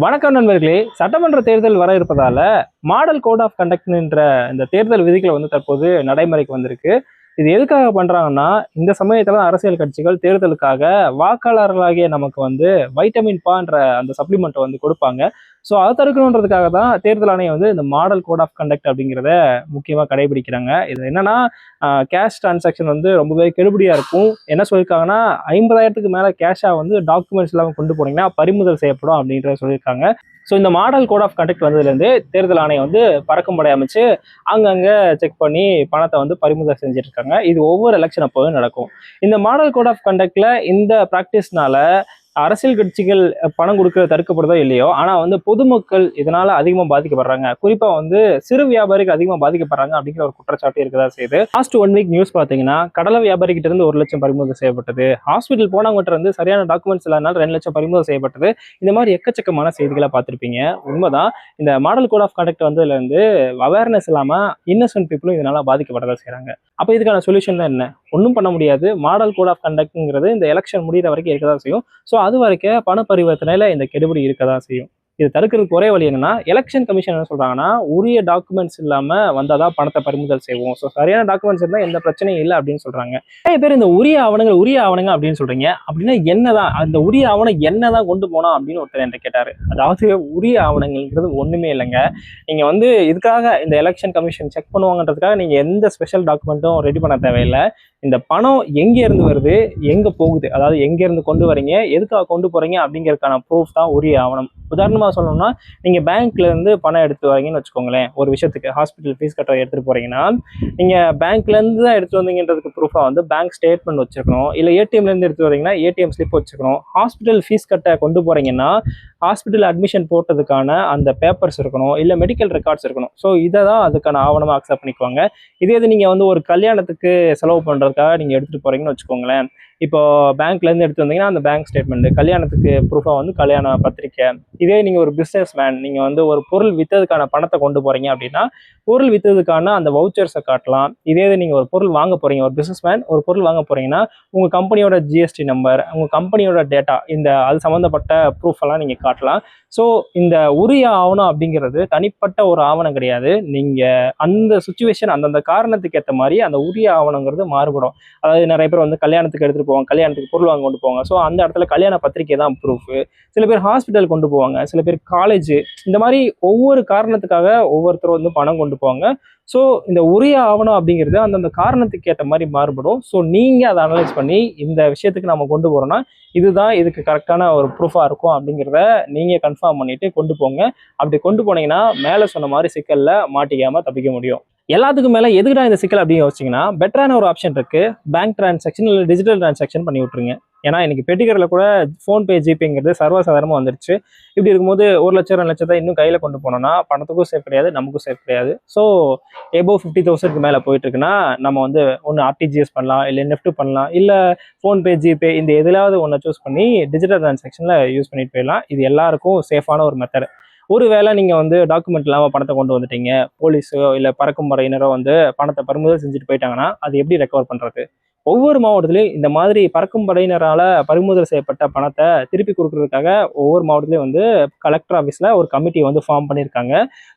வணக்கம் நண்பர்களே. சட்டமன்ற தேர்தல் வர இருப்பதால மாடல் கோட் ஆஃப் கண்டக்ட் என்ற இந்த தேர்தல் விதிகள் தற்போது நடைமுறைக்கு வந்திருக்கு. இது எதுக்காக பண்றாங்கன்னா, இந்த சமயத்துல அரசியல் கட்சிகள் தேர்தலுக்காக வாக்காளர்களாகிய நமக்கு வைட்டமின் பான்ற அந்த சப்ளிமெண்ட் கொடுப்பாங்க. ஸோ அதை தடுக்கணுன்றதுக்காக தான் தேர்தல் ஆணையம் இந்த மாடல் கோட் ஆஃப் கண்டக்ட் அப்படிங்கிறத முக்கியமாக கடைபிடிக்கிறாங்க. இது என்னன்னா, கேஷ் டிரான்சாக்ஷன் ரொம்பவே கெடுபடியா இருக்கும். என்ன சொல்லியிருக்காங்கன்னா, 50,000க்கு மேல கேஷா டாக்குமெண்ட்ஸ் இல்லாமல் கொண்டு போனீங்கன்னா பறிமுதல் செய்யப்படும் அப்படின்றத சொல்லியிருக்காங்க. ஸோ இந்த மாடல் கோட் ஆஃப் கண்டக்ட் வந்ததுலேருந்து தேர்தல் ஆணையம் பறக்கும் படை அமைச்சு அங்கங்கே செக் பண்ணி பணத்தை பறிமுதல் செஞ்சுட்டு இருக்காங்க. இது ஒவ்வொரு எலெக்ஷன் அப்போதும் நடக்கும். இந்த மாடல் கோட் ஆஃப் கண்டக்ட்ல இந்த ப்ராக்டிஸ்னால அரசியல் கட்சிகள் பணம் கொடுக்கறது தடுக்கப்படுதோ இல்லையோ, ஆனா பொதுமக்கள் இதனால அதிகமா பாதிக்கப்படுறாங்க. குறிப்பா சிறு வியாபாரிகள் அதிகமா பாதிக்கப்படுறாங்க அப்படிங்கிற ஒரு குற்றச்சாட்டு இருக்கதா செய்யுது. லாஸ்ட் 1 வீக் நியூஸ் பாத்தீங்கன்னா, கடலை வியாபாரி கிட்ட இருந்து 1 லட்சம் பறிமுதல் செய்யப்பட்டது. ஹாஸ்பிட்டல் போனவங்கிட்ட சரியான டாக்குமெண்ட்ஸ் இல்லாதனால 2 லட்சம் பறிமுதல் செய்யப்பட்டது. இந்த மாதிரி எக்கச்சக்கமான செய்திகளை பார்த்திருப்பீங்க. உண்மைதான். இந்த மாடல் கோட் ஆஃப் கண்டக்ட் வந்ததுல இருந்து அவேர்னஸ் இல்லாம இன்னசென்ட் பீப்புளும் இதனால பாதிக்கப்படதான் செய்யறாங்க. அப்ப இதுக்கான சொல்யூஷன் தான் என்ன? ஒன்றும் பண்ண முடியாது. மாடல் கோட் ஆஃப் கண்டக்ட்ங்கிறது இந்த எலெக்ஷன் முடிகிற வரைக்கும் இருக்கதான் செய்யும். ஸோ அது வரைக்கும் பண பரிவர்த்தனையில இந்த கெடுபிடி இருக்கதான் செய்யும். இது தடுக்கிறதுக்கு ஒரே வழி என்னன்னா, எலெக்ஷன் கமிஷன் என்ன சொல்றாங்கன்னா, உரிய டாக்குமெண்ட்ஸ் இல்லாம வந்தாதான் பணத்தை பறிமுதல் செய்வோம். ஸோ சரியான டாக்குமெண்ட்ஸ் இருந்தா எந்த பிரச்சனையும் இல்லை அப்படின்னு சொல்றாங்க. நிறைய பேர் இந்த உரிய ஆவணங்கள் அப்படின்னு சொல்றீங்க. அப்படின்னா என்னதான் அந்த உரிய ஆவணம் என்னதான் கொண்டு போனா அப்படின்னு ஒருத்தர் என்கிட்ட கேட்டாரு. அதாவது உரிய ஆவணங்கள்ங்கிறது ஒண்ணுமே இல்லைங்க. நீங்க இதுக்காக இந்த எலெக்ஷன் கமிஷன் செக் பண்ணுவாங்கன்றதுக்காக நீங்க எந்த ஸ்பெஷல் டாக்குமெண்ட்டும் ரெடி பண்ண தேவையில்லை. இந்த பணம் எங்க இருந்து வருது, எங்க போகுது, அதாவது எங்க இருந்து கொண்டு வரீங்க, எதுக்காக கொண்டு போறீங்க அப்படிங்கிறதுக்கான ப்ரூஃப் தான் உரிய ஆவணம். உதாரணமா சொல்லணும்னா, நீங்க பேங்க்ல இருந்து பணம் எடுத்து வரீங்கன்னு வச்சுக்கோங்களேன். ஒரு விஷயத்துக்கு ஹாஸ்பிட்டல் ஃபீஸ் கட்ட எடுத்துட்டு போறீங்கன்னா, நீங்க பேங்க்ல இருந்து தான் எடுத்து வந்தீங்கன்றதுக்கு ப்ரூஃபா பேங்க் ஸ்டேட்மெண்ட் வச்சிருக்கணும். இல்ல ஏடிஎம்ல இருந்து எடுத்து வரீங்கன்னா ஏடிஎம் ஸ்லிப் வச்சுக்கணும். ஹாஸ்பிட்டல் ஃபீஸ் கட்ட கொண்டு போறீங்கன்னா ஹாஸ்பிட்டல் அட்மிஷன் போட்டதுக்கான அந்த பேப்பர்ஸ் இருக்கணும், இல்ல மெடிக்கல் ரெக்கார்ட்ஸ் இருக்கணும். ஸோ இதை தான் அதுக்கான ஆவணமா அக்செப்ட் பண்ணிக்குவாங்க. இதே இது நீங்க ஒரு கல்யாணத்துக்கு செலவு பண்றதுக்காக நீங்க எடுத்துட்டு போறீங்கன்னு வச்சுக்கோங்களேன். இப்போ பேங்க்ல இருந்து எடுத்து வந்தீங்கன்னா அந்த பேங்க் ஸ்டேட்மெண்ட், கல்யாணத்துக்கு ப்ரூஃபா கல்யாண பத்திரிக்கை. இதே நீங்க ஒரு பிசினஸ் மேன், நீங்க ஒரு பொருள் வித்ததுக்கான பணத்தை கொண்டு போறீங்க அப்படின்னா பொருள் வித்ததுக்கான அந்த வவுச்சர்ஸை காட்டலாம். இதே நீங்க ஒரு பொருள் வாங்க போறீங்க, ஒரு பிசினஸ் மேன் ஒரு பொருள் வாங்க போறீங்கன்னா உங்க கம்பெனியோட ஜிஎஸ்டி நம்பர், உங்க கம்பெனியோட டேட்டா, இந்த அது சம்பந்தப்பட்ட ப்ரூஃப் எல்லாம் நீங்க காட்டலாம். ஸோ இந்த உரிய ஆவணம் அப்படிங்கிறது தனிப்பட்ட ஒரு ஆவணம் கிடையாது. நீங்க அந்த சுச்சுவேஷன், அந்தந்த காரணத்துக்கு ஏற்ற மாதிரி அந்த உரிய ஆவணங்கிறது மாறுபடும். அதாவது நிறைய பேர் கல்யாணத்துக்கு எடுத்துட்டு போவாங்க, கல்யாணத்துக்கு பொருள் வாங்க கொண்டு போவாங்க. ஸோ அந்த இடத்துல கல்யாண பத்திரிக்கை தான் ப்ரூஃப். சில பேர் ஹாஸ்பிட்டல் கொண்டு போவாங்க, சில பேர் காலேஜ். இந்த மாதிரி ஒவ்வொரு காரணத்துக்காக ஒவ்வொருத்தரும் பணம் கொண்டு போவாங்க. ஸோ இந்த உரிய ஆவணம் அப்படிங்கிறது அந்தந்த காரணத்துக்கு ஏற்ற மாதிரி மாறுபடும். ஸோ நீங்க அதை அனலைஸ் பண்ணி இந்த விஷயத்துக்கு நம்ம கொண்டு போறோம்னா இதுதான் இதுக்கு கரெக்டான ஒரு ப்ரூஃபா இருக்கும் அப்படிங்கிறத நீங்க கன்ஃபார்ம் பண்ணிட்டு கொண்டு போங்க. அப்படி கொண்டு போனீங்கன்னா மேல சொன்ன மாதிரி சிக்கல்ல மாட்டிக்காம தப்பிக்க முடியும். எல்லாத்துக்கும் மேல எதுக்குடா இந்த சிக்கல் அப்படின்னு யோசிச்சிங்கன்னா, பெட்டரான ஒரு ஆப்ஷன் இருக்கு. பேங்க் டிரான்சாக்ஷன் இல்லை டிஜிட்டல் டிரான்சாக்ஷன் பண்ணி விட்டுருங்க. ஏன்னா இன்னைக்கு பெட்டிக்கரில் கூட ஃபோன்பே, ஜிபேங்கிறது சர்வசாதாரணமாக வந்துருச்சு. இப்படி இருக்கும்போது 1 லட்சம் 2 லட்சத்தை இன்னும் கையில் கொண்டு போனோம்னா பணத்துக்கும் சேஃப் கிடையாது, நமக்கும் சேஃப் கிடையாது. ஸோ எபோவ் 50,000க்கு மேலே போயிட்டு இருக்குன்னா நம்ம ஒன்று ஆர்டிஜிஎஸ் பண்ணலாம், இல்லை நெஃப்ட் பண்ணலாம், இல்லை ஃபோன்பே, ஜிபே இந்த எதிலாவது ஒன்றை சூஸ் பண்ணி டிஜிட்டல் டிரான்சாக்ஷனில் யூஸ் பண்ணிட்டு போயிடலாம். இது எல்லாருக்கும் சேஃபான ஒரு மெத்தட். ஒருவேளை நீங்க டாக்குமெண்ட் இல்லாமல் பணத்தை கொண்டு வந்துட்டீங்க, போலீஸோ இல்லை பறக்கும் படையினரோ பணத்தை பறிமுதல் செஞ்சுட்டு போயிட்டாங்கன்னா அது எப்படி ரெக்கவர் பண்றது? ஒவ்வொரு மாவட்டத்திலையும் இந்த மாதிரி பறக்கும் படையினரால பறிமுதல் செய்யப்பட்ட பணத்தை திருப்பி கொடுக்கறதுக்காக ஒவ்வொரு மாவட்டத்திலையும் கலெக்டர் ஆஃபீஸில் ஒரு கமிட்டி ஃபார்ம் பண்ணியிருக்காங்க.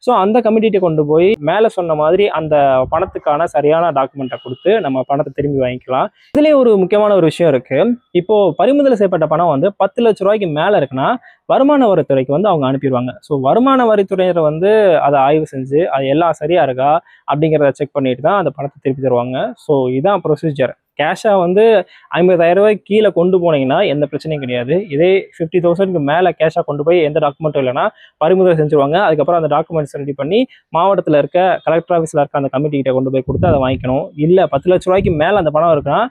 ஸோ அந்த கமிட்டியை கொண்டு போய் மேலே சொன்ன மாதிரி அந்த பணத்துக்கான சரியான டாக்குமெண்ட்டை கொடுத்து நம்ம பணத்தை திரும்பி வாங்கிக்கலாம். இதுலேயே ஒரு முக்கியமான ஒரு விஷயம் இருக்கு. இப்போ பறிமுதல் செய்யப்பட்ட பணம் 10 லட்ச ரூபாய்க்கு மேலே இருக்குன்னா வருமான வரித்துறைக்கு அவங்க அனுப்பிடுவாங்க. ஸோ வருமான வரித்துறையினர் அதை ஆய்வு செஞ்சு அது எல்லாம் சரியா இருக்கா அப்படிங்கிறத செக் பண்ணிட்டு தான் அந்த பணத்தை திருப்பி தருவாங்க. ஸோ இதான் ப்ரொசீஜர். கேஷா 50,000 ரூபாய்க்கு கீழே கொண்டு போனீங்கன்னா எந்த பிரச்சனையும் கிடையாது. இதே 50,000க்கு மேலே கேஷா கொண்டு போய் எந்த டாக்குமெண்ட்டும் இல்லைன்னா பறிமுதல் செஞ்சுருவாங்க. அதுக்கப்புறம் அந்த டாக்குமெண்ட்ஸ் ரெடி பண்ணி மாவட்டத்தில் இருக்க கலெக்டர் ஆஃபீஸில் இருக்க அந்த கமிட்டி கிட்ட கொண்டு போய் கொடுத்து அதை வாங்கிக்கணும். இல்லை 10 லட்ச ரூபாய்க்கு மேலே அந்த பணம் இருக்குன்னா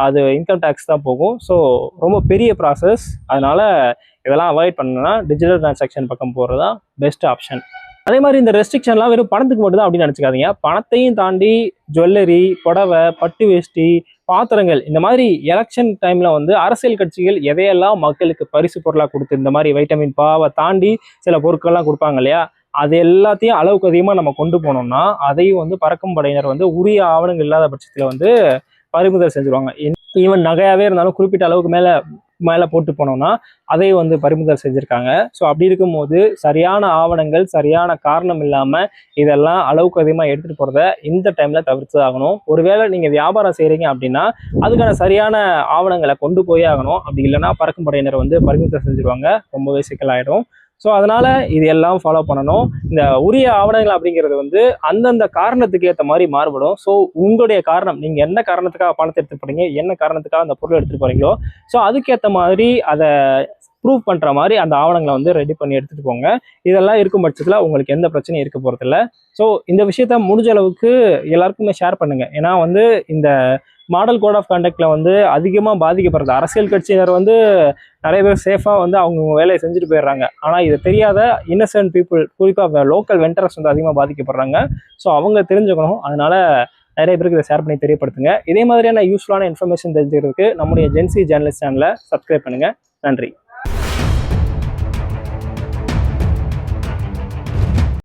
அது இன்கம் டேக்ஸ் தான் போகும். ஸோ ரொம்ப பெரிய ப்ராசஸ். அதனால இதெல்லாம் அவாய்ட் பண்ணணும்னா டிஜிட்டல் டிரான்சாக்ஷன் பக்கம் போகிறது தான் பெஸ்ட் ஆப்ஷன். அதே மாதிரி இந்த ரெஸ்ட்ரிக்ஷன்லாம் வெறும் பணத்துக்கு மட்டும் தான் அப்படின்னு நினச்சிக்காதீங்க. பணத்தையும் தாண்டி ஜுவல்லரி, புடவை, பட்டு வேஷ்டி, பாத்திரங்கள், இந்த மாதிரி எலெக்ஷன் டைம்ல அரசியல் கட்சிகள் எதையெல்லாம் மக்களுக்கு பரிசு பொருளாக கொடுத்து இந்த மாதிரி வைட்டமின் பாவை தாண்டி சில பொருட்கள்லாம் கொடுப்பாங்க இல்லையா, அது எல்லாத்தையும் அளவுக்கு அதிகமாக நம்ம கொண்டு போனோம்னா அதையும் பறக்கும் படையினர் உரிய ஆவணங்கள் இல்லாத பட்சத்தில் பறிமுதல் செஞ்சுருவாங்க. ஈவன் நகையாவே இருந்தாலும் குறிப்பிட்ட அளவுக்கு மேல மேலே போட்டு போனோம்னா அதை வந்து பறிமுதல் செஞ்சுருக்காங்க. ஸோ அப்படி இருக்கும்போது சரியான ஆவணங்கள், சரியான காரணம் இல்லாமல் இதெல்லாம் அளவுக்கு அதிகமாக எடுத்துகிட்டு போகிறத இந்த டைமில் தவிர்த்து ஆகணும். ஒருவேளை நீங்கள் வியாபாரம் செய்கிறீங்க அப்படின்னா அதுக்கான சரியான ஆவணங்களை கொண்டு போயே ஆகணும். அப்படி இல்லைன்னா பறக்கும் படையினர் வந்து பறிமுதல் செஞ்சுருவாங்க, ரொம்பவே சிக்கலாயிடும். ஸோ அதனால இது எல்லாம் ஃபாலோ பண்ணணும். இந்த உரிய ஆவணங்கள் அப்படிங்கிறது வந்து அந்தந்த காரணத்துக்கு ஏற்ற மாதிரி மாறுபடும். ஸோ உங்களுடைய காரணம், நீங்கள் என்ன காரணத்துக்காக பணத்தை எடுத்துட்டு போறீங்க, என்ன காரணத்துக்காக அந்த பொருள் எடுத்துட்டு போறீங்களோ, ஸோ அதுக்கேற்ற மாதிரி அதை ப்ரூவ் பண்ணுற மாதிரி அந்த ஆவணங்களை வந்து ரெடி பண்ணி எடுத்துகிட்டு போங்க. இதெல்லாம் இருக்கும் பட்சத்தில் உங்களுக்கு எந்த பிரச்சனையும் இருக்க போகிறதில்ல. ஸோ இந்த விஷயத்த முடிஞ்ச அளவுக்கு எல்லாருக்குமே ஷேர் பண்ணுங்கள். ஏன்னா வந்து இந்த மாடல் கோட் ஆஃப் கண்டக்டில் வந்து அதிகமாக பாதிக்கப்படுறது அரசியல் கட்சியினர் வந்து நிறைய பேர் சேஃபாக வந்து அவங்க வேலையை செஞ்சுட்டு போயிடுறாங்க. ஆனால் இது தெரியாத இன்னசென்ட் பீப்புள், குறிப்பாக லோக்கல் வெண்டர்ஸ் வந்து அதிகமாக பாதிக்கப்படுறாங்க. ஸோ அவங்க தெரிஞ்சுக்கணும். அதனால நிறைய பேருக்கு இதை ஷேர் பண்ணி தெரியப்படுத்துங்க. இதே மாதிரியான யூஸ்ஃபுல்லான இன்ஃபர்மேஷன் தெரிஞ்சுக்கிறதுக்கு நம்முடைய ஜென்சி ஜேர்னலிஸ்ட் சேனலை சப்ஸ்கிரைப் பண்ணுங்கள். நன்றி.